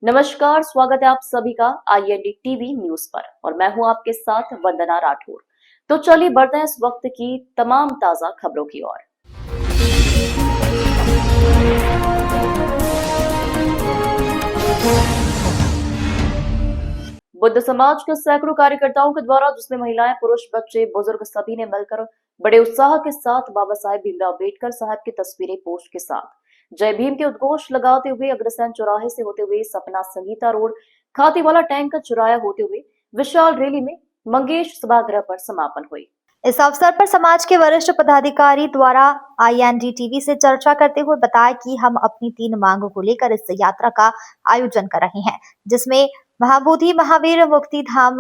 नमस्कार, स्वागत है आप सभी का IND टीवी न्यूज पर और मैं हूं आपके साथ वंदना राठौर। तो चलिए बढ़ते हैं इस वक्त की तमाम ताजा खबरों की ओर। बुद्ध समाज के सैकड़ों कार्यकर्ताओं के द्वारा, जिसमें महिलाएं, पुरुष, बच्चे, बुजुर्ग सभी ने मिलकर बड़े उत्साह के साथ बाबा साहेब भीमराव अम्बेडकर साहब की तस्वीरें पोस्ट के साथ जय भीम के उद्घोष लगाते हुए अग्रसेन चौराहे से होते हुए सपना संगीता रोड, खातीवाला टैंक का चौराया होते हुए विशाल रैली में मंगेश सभागृह पर समापन हुई। इस अवसर पर समाज के वरिष्ठ पदाधिकारी द्वारा IND टीवी से चर्चा करते हुए बताया कि हम अपनी 3 मांगों को लेकर इस यात्रा का आयोजन कर रहे हैं, जिसमें महाबोधि महावीर मुक्ति धाम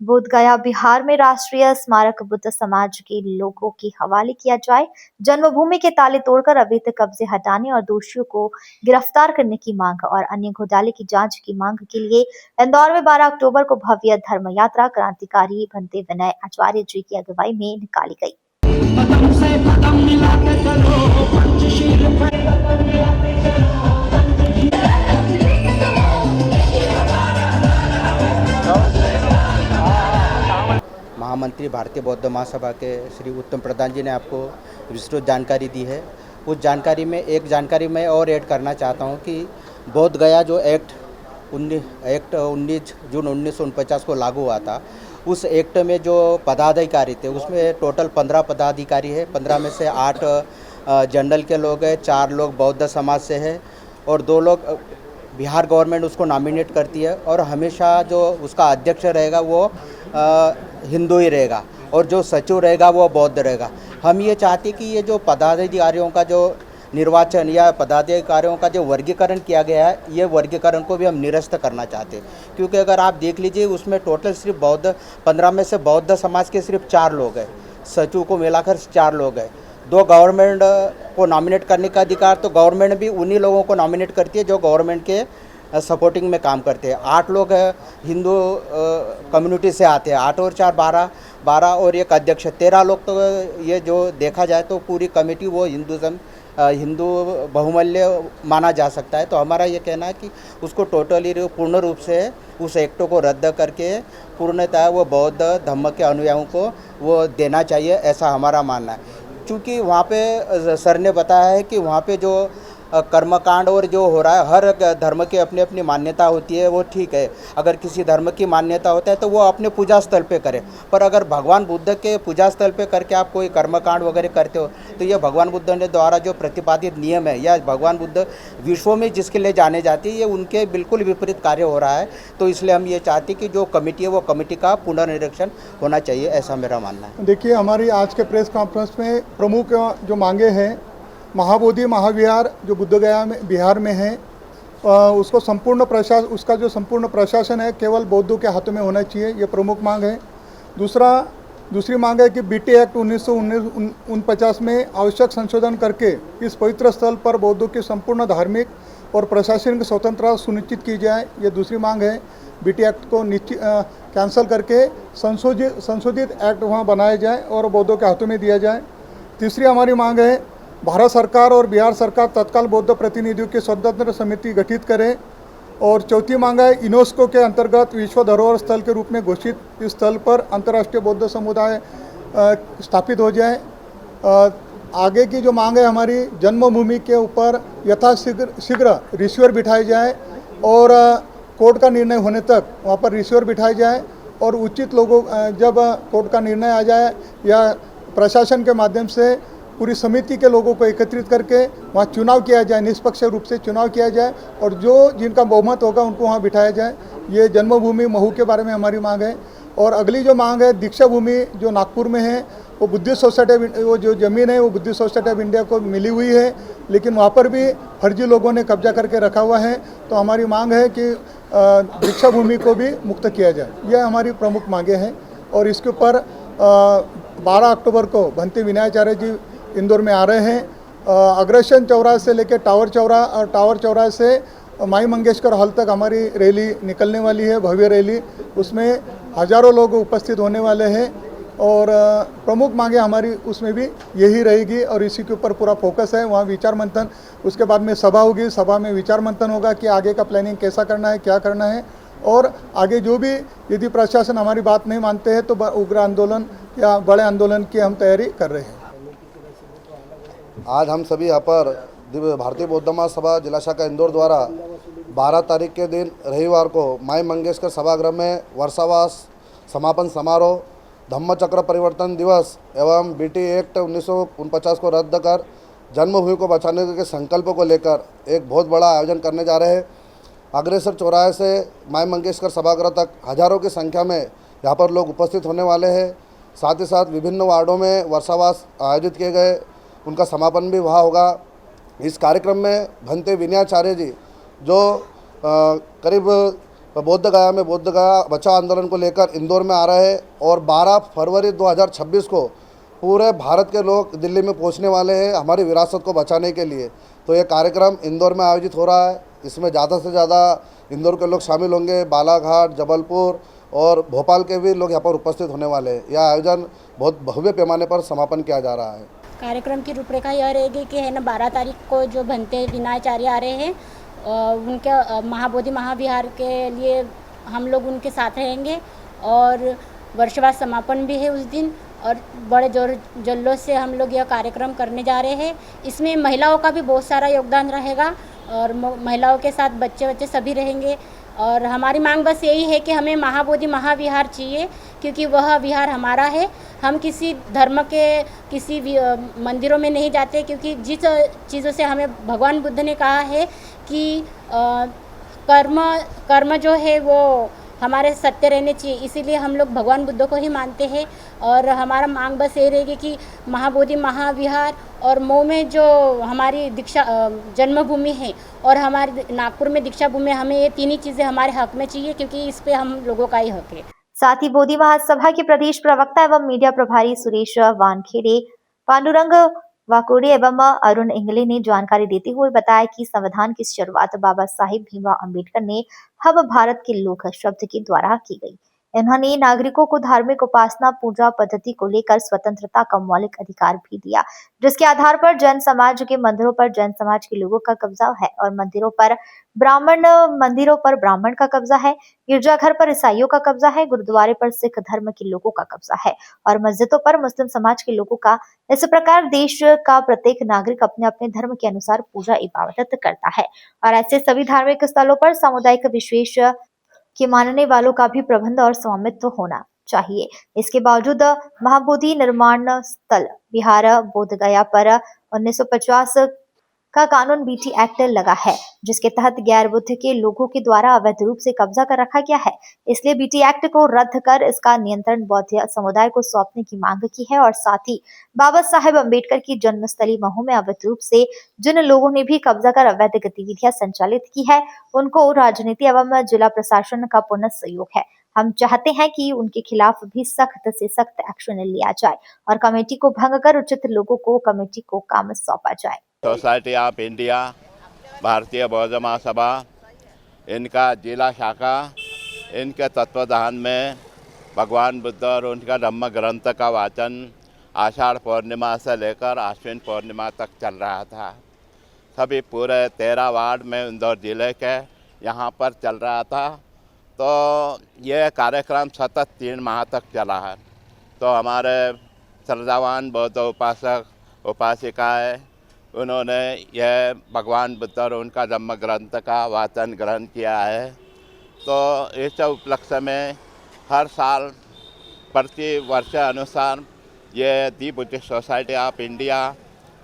बोध गया बिहार में राष्ट्रीय स्मारक बुद्ध समाज के लोगों के हवाले किया जाए, जन्मभूमि के ताले तोड़कर अवैध कब्जे हटाने और दोषियों को गिरफ्तार करने की मांग और अन्य घोटाले की जांच की मांग के लिए इंदौर में 12 अक्टूबर को भव्य धर्म यात्रा क्रांतिकारी भंते विनय आचार्य जी की अगुवाई में निकाली गई। महामंत्री भारतीय बौद्ध महासभा के श्री उत्तम प्रधान जी ने आपको विस्तृत जानकारी दी है। उस जानकारी में एक जानकारी मैं और ऐड करना चाहता हूं कि बोध गया जो एक्ट 19 जून 1949 को लागू हुआ था, उस एक्ट में जो पदाधिकारी थे उसमें टोटल 15 पदाधिकारी है। 15 में से 8 जनरल के लोग हैं, 4 लोग बौद्ध समाज से हैं और 2 लोग बिहार गवर्नमेंट उसको नॉमिनेट करती है और हमेशा जो उसका अध्यक्ष रहेगा वो हिंदू ही रहेगा और जो सचिव रहेगा वो बौद्ध रहेगा। हम ये चाहते कि ये जो पदाधिकारियों का जो निर्वाचन या पदाधिकारियों का जो वर्गीकरण किया गया है, ये वर्गीकरण को भी हम निरस्त करना चाहते हैं, क्योंकि अगर आप देख लीजिए उसमें टोटल सिर्फ बौद्ध 15 में से बौद्ध समाज के सिर्फ 4 लोग हैं, सचिव को मिलाकर 4 लोग हैं। 2 गवर्नमेंट को नॉमिनेट करने का अधिकार तो गवर्नमेंट भी उन्हीं लोगों को नॉमिनेट करती है जो गवर्नमेंट के सपोर्टिंग में काम करते हैं। 8 लोग हिंदू कम्युनिटी से आते हैं, 8 और 4 12 और एक अध्यक्ष, 13 लोग। तो ये जो देखा जाए तो पूरी कमेटी वो हिंदू बहुमूल्य माना जा सकता है। तो हमारा ये कहना है कि उसको टोटली पूर्ण रूप से उस एक्ट को रद्द करके पूर्णतः वो बौद्ध धर्म के अनुयायियों को वो देना चाहिए, ऐसा हमारा मानना है। क्योंकि वहाँ पे सर ने बताया है कि वहाँ पे जो कर्मकांड और जो हो रहा है, हर धर्म की अपनी अपनी मान्यता होती है, वो ठीक है। अगर किसी धर्म की मान्यता होता है तो वो अपने पूजा स्थल पे करे, पर अगर भगवान बुद्ध के पूजा स्थल पे करके आप कोई कर्मकांड वगैरह करते हो तो ये भगवान बुद्ध ने द्वारा जो प्रतिपादित नियम है या भगवान बुद्ध विश्व में जिसके लिए जाने जाते हैं, ये उनके बिल्कुल विपरीत कार्य हो रहा है। तो इसलिए हम ये चाहते कि जो कमेटी है वो कमेटी का पुनर्निरीक्षण होना चाहिए, ऐसा मेरा मानना है। देखिए, हमारी आज के प्रेस कॉन्फ्रेंस में प्रमुख जो मांगे हैं, महाबोधि महाविहार जो बुद्ध गया में बिहार में है, उसको उसका जो संपूर्ण प्रशासन है केवल बौद्धों के हाथों में होना चाहिए, ये प्रमुख मांग है। दूसरी मांग है कि BT एक्ट 1949 में आवश्यक संशोधन करके इस पवित्र स्थल पर बौद्धों की संपूर्ण धार्मिक और प्रशासनिक स्वतंत्रता सुनिश्चित की जाए, ये दूसरी मांग है। BT एक्ट को कैंसिल करके संशोधित एक्ट वहाँ बनाया जाए और बौद्धों के हाथों में दिया जाए। तीसरी हमारी मांग है भारत सरकार और बिहार सरकार तत्काल बौद्ध प्रतिनिधियों की स्वतंत्र समिति गठित करें। और चौथी मांग है यूनेस्को के अंतर्गत विश्व धरोहर स्थल के रूप में घोषित इस स्थल पर अंतर्राष्ट्रीय बौद्ध समुदाय स्थापित हो जाए। आगे की जो मांग है हमारी, जन्मभूमि के ऊपर यथाशीघ्र रिसीवर बिठाए जाए और कोर्ट का निर्णय होने तक वहाँ पर रिसीवर बिठाए जाए और उचित लोगों जब कोर्ट का निर्णय आ जाए या प्रशासन के माध्यम से पूरी समिति के लोगों को एकत्रित करके वहाँ चुनाव किया जाए, निष्पक्ष रूप से चुनाव किया जाए और जो जिनका बहुमत होगा उनको वहाँ बिठाया जाए। ये जन्मभूमि महू के बारे में हमारी मांग है। और अगली जो मांग है, दीक्षा भूमि जो नागपुर में है, वो बुद्धिस्ट सोसाइटी, वो जो ज़मीन है वो बुद्धिस्ट सोसाइटी ऑफ इंडिया को मिली हुई है, लेकिन वहाँ पर भी फर्जी लोगों ने कब्जा करके रखा हुआ है। तो हमारी मांग है कि दीक्षा भूमि को भी मुक्त किया जाए, यह हमारी प्रमुख मांगे हैं। और इसके ऊपर 12 अक्टूबर को भंते विनयाचार्य जी इंदौर में आ रहे हैं। अग्रसेन चौराहे से लेकर टावर चौराहा और टावर चौराहे से माई मंगेशकर हॉल तक हमारी रैली निकलने वाली है, भव्य रैली। उसमें हज़ारों लोग उपस्थित होने वाले हैं और प्रमुख मांगे हमारी उसमें भी यही रहेगी और इसी के ऊपर पूरा फोकस है। वहाँ विचार मंथन, उसके बाद में सभा होगी, सभा में विचार मंथन होगा कि आगे का प्लानिंग कैसा करना है, क्या करना है, और आगे जो भी यदि प्रशासन हमारी बात नहीं मानते हैं तो उग्र आंदोलन या बड़े आंदोलन की हम तैयारी कर रहे हैं। आज हम सभी यहाँ पर भारतीय बौद्ध महासभा जिला शाखा इंदौर द्वारा 12 तारीख के दिन रविवार को माई मंगेशकर सभागृह में वर्षावास समापन समारोह, धम्मचक्र परिवर्तन दिवस एवं बीटी एक्ट 1949 को रद्द कर जन्मभूमि को बचाने के संकल्प को लेकर एक बहुत बड़ा आयोजन करने जा रहे हैं। अग्रसर चौराहे से माई मंगेशकर सभागृह तक हजारों की संख्या में यहाँ पर लोग उपस्थित होने वाले हैं। साथ ही साथ विभिन्न वार्डों में वर्षावास आयोजित किए गए, उनका समापन भी वहाँ होगा। इस कार्यक्रम में भंते विनयाचार्य जी जो करीब बौद्ध गया बचाओ आंदोलन को लेकर इंदौर में आ रहे हैं और 12 फरवरी 2026 को पूरे भारत के लोग दिल्ली में पहुंचने वाले हैं हमारी विरासत को बचाने के लिए। तो ये कार्यक्रम इंदौर में आयोजित हो रहा है। इसमें ज़्यादा से ज़्यादा इंदौर के लोग शामिल होंगे, बालाघाट, जबलपुर और भोपाल के भी लोग यहाँ पर उपस्थित होने वाले हैं। यह आयोजन बहुत भव्य पैमाने पर समापन किया जा रहा है। कार्यक्रम की रूपरेखा यह रहेगी कि है ना 12 तारीख को जो भंते विनयाचार्य आ रहे हैं उनके महाबोधि महाविहार के लिए हम लोग उनके साथ रहेंगे और वर्षवास समापन भी है उस दिन और बड़े जोर जल्लोष से हम लोग यह कार्यक्रम करने जा रहे हैं। इसमें महिलाओं का भी बहुत सारा योगदान रहेगा और महिलाओं के साथ बच्चे सभी रहेंगे और हमारी मांग बस यही है कि हमें महाबोधि महाविहार चाहिए क्योंकि वह विहार हमारा है। हम किसी धर्म के किसी मंदिरों में नहीं जाते क्योंकि जिस चीज़ों से हमें भगवान बुद्ध ने कहा है कि कर्म जो है वो हमारे सत्य रहने चाहिए, इसीलिए हम लोग भगवान बुद्ध को ही मानते हैं और हमारा मांग बस ये रहेगी कि महाबोधि महाविहार और मऊ में जो हमारी दीक्षा जन्मभूमि है और हमारे नागपुर में दीक्षा भूमि, हमें ये तीन ही चीज़ें हमारे हक में चाहिए क्योंकि इस पे हम लोगों का ही हक है। साथ ही बोधि महासभा के प्रदेश प्रवक्ता एवं मीडिया प्रभारी सुरेश वानखेड़े, पांडुरंग वाकोड़े एवं अरुण इंगले ने जानकारी देते हुए बताया कि संविधान की शुरुआत बाबा साहिब भीमराव अंबेडकर ने हम भारत के लोग शब्द के द्वारा की गई। इन्होंने नागरिकों को धार्मिक उपासना पूजा पद्धति को लेकर स्वतंत्रता का मौलिक अधिकार भी दिया, जिसके आधार पर जैन समाज के मंदिरों पर जैन समाज के लोगों का कब्जा है और मंदिरों पर ब्राह्मण का कब्जा है, गिरजाघर पर ईसाइयों का कब्जा है, गुरुद्वारे पर सिख धर्म के लोगों का कब्जा है और मस्जिदों पर मुस्लिम समाज के लोगों का। इस प्रकार देश का प्रत्येक नागरिक अपने अपने धर्म के अनुसार पूजा इबादत करता है और ऐसे सभी धार्मिक स्थलों पर सामुदायिक विशेष के मानने वालों का भी प्रबंध और स्वामित्व होना चाहिए। इसके बावजूद महाबोधि निर्माण स्थल बिहार बोध गया पर 1950 का कानून बीटी एक्ट लगा है, जिसके तहत गैर बुद्ध के लोगों के द्वारा अवैध रूप से कब्जा कर रखा गया है। इसलिए बीटी एक्ट को रद्द कर इसका नियंत्रण बौद्ध समुदाय को सौंपने की मांग की है और साथ ही बाबा साहेब अम्बेडकर की जन्मस्थली महू में अवैध रूप से जिन लोगों ने भी कब्जा कर अवैध गतिविधियां संचालित की है उनको राजनीति एवं जिला प्रशासन का पूर्ण सहयोग है। हम चाहते हैं कि उनके खिलाफ भी सख्त से सख्त एक्शन लिया जाए और कमेटी को भंग कर उचित लोगों को कमेटी को काम सौंपा जाए। सोसाइटी ऑफ इंडिया भारतीय बौद्ध महासभा इनका जिला शाखा इनके तत्वाधान में भगवान बुद्ध और उनका धम्म ग्रंथ का वाचन आषाढ़ पूर्णिमा से लेकर आश्विन पूर्णिमा तक चल रहा था। सभी पूरे 13 वार्ड में इंदौर जिले के यहाँ पर चल रहा था। तो ये कार्यक्रम सतत 3 माह तक चला है। तो हमारे श्रद्धावान बौद्ध उपासक उपासिकाएँ उन्होंने यह भगवान बुद्ध और उनका धम्म ग्रंथ का वाचन ग्रहण किया है। तो इस उपलक्ष्य में हर साल प्रति वर्ष अनुसार ये दी बुद्धिस्ट सोसाइटी ऑफ इंडिया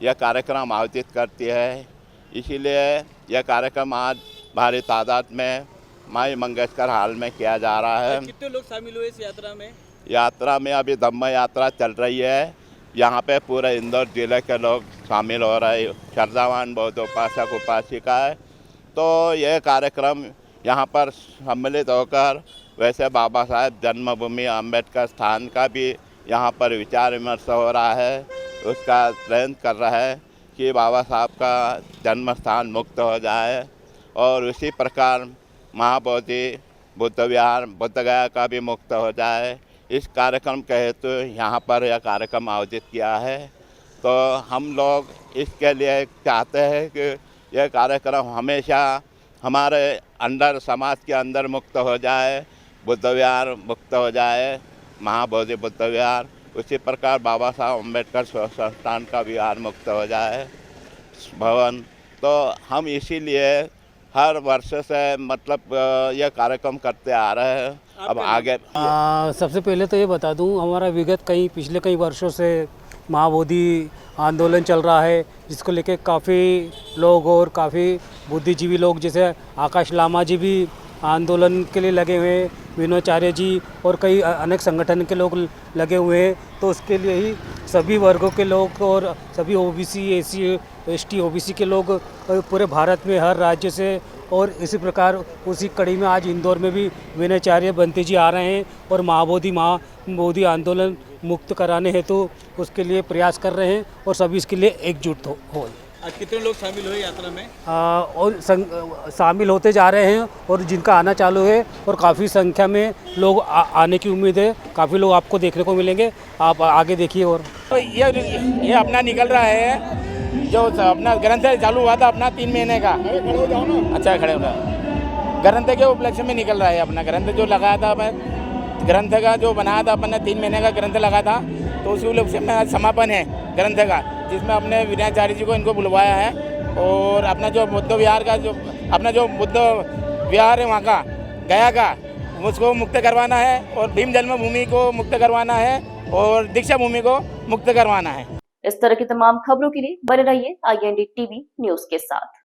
यह कार्यक्रम आयोजित करती है। इसीलिए यह कार्यक्रम आज भारी तादाद में माई मंगेशकर हॉल में किया जा रहा है। कितने लोग शामिल हुए इस यात्रा में? यात्रा में अभी धम्म यात्रा चल रही है। यहाँ पे पूरे इंदौर जिले के लोग शामिल हो रहे हैं, श्रद्धावान बौद्ध उपासक उपासिका है। तो यह कार्यक्रम यहाँ पर सम्मिलित होकर वैसे बाबा साहेब जन्मभूमि अम्बेडकर स्थान का भी यहाँ पर विचार विमर्श हो रहा है। उसका प्रयत्न कर रहा है कि बाबा साहब का जन्म स्थान मुक्त हो जाए और उसी प्रकार महाबोधि बुद्ध विहार बोध गया का भी मुक्त हो जाए। इस कार्यक्रम के हेतु यहाँ पर यह कार्यक्रम आयोजित किया है। तो हम लोग इसके लिए चाहते हैं कि यह कार्यक्रम हमेशा हमारे अंदर, समाज के अंदर मुक्त हो जाए, बुद्ध विहार मुक्त हो जाए, महाबोधि बुद्ध विहार, उसी प्रकार बाबा साहब अम्बेडकर संस्थान का विहार मुक्त हो जाए भवन। तो हम इसीलिए हर वर्ष से मतलब यह कार्यक्रम करते आ रहे हैं। अब आगे सबसे पहले तो ये बता दूं, हमारा विगत पिछले कई वर्षों से महाबोधि आंदोलन चल रहा है, जिसको लेके काफ़ी लोग और काफ़ी बुद्धिजीवी लोग जैसे आकाश लामा जी भी आंदोलन के लिए लगे हुए हैं, विनोदाचार्य जी और कई अनेक संगठन के लोग लगे हुए हैं। तो उसके लिए ही सभी वर्गों के लोग और सभी ओबीसी, एससी, एसटी, ओबीसी के लोग पूरे भारत में हर राज्य से, और इसी प्रकार उसी कड़ी में आज इंदौर में भी विनोदाचार्य बंते जी आ रहे हैं और महाबोधि आंदोलन मुक्त कराने हेतु उसके लिए प्रयास कर रहे हैं और सभी इसके लिए एकजुट हो। आज कितने लोग शामिल हुए यात्रा में? और शामिल होते जा रहे हैं और जिनका आना चालू है और काफ़ी संख्या में लोग आने की उम्मीद है। काफ़ी लोग आपको देखने को मिलेंगे, आप आगे देखिए। और तो ये अपना निकल रहा है, जो अपना ग्रंथ चालू हुआ था अपना 3 महीने का। अच्छा, खड़े हो रहा, ग्रंथ के उपलक्ष्य में निकल रहा है। अपना ग्रंथ जो लगाया था, ग्रंथ का जो बनाया था अपन ने 3 महीने का ग्रंथ लगा था, तो उसी उपलक्ष्य में आज समापन है ग्रंथ का, जिसमें अपने विनयाचार्य जी को इनको बुलवाया है। और अपना जो बुद्ध विहार का जो बुद्ध विहार है वहाँ का, गया का, उसको मुक्त करवाना है और भीम जन्मभूमि को मुक्त करवाना है और दीक्षा भूमि को मुक्त करवाना है। इस तरह की तमाम खबरों के लिए बने रहिए IND टीवी न्यूज के साथ।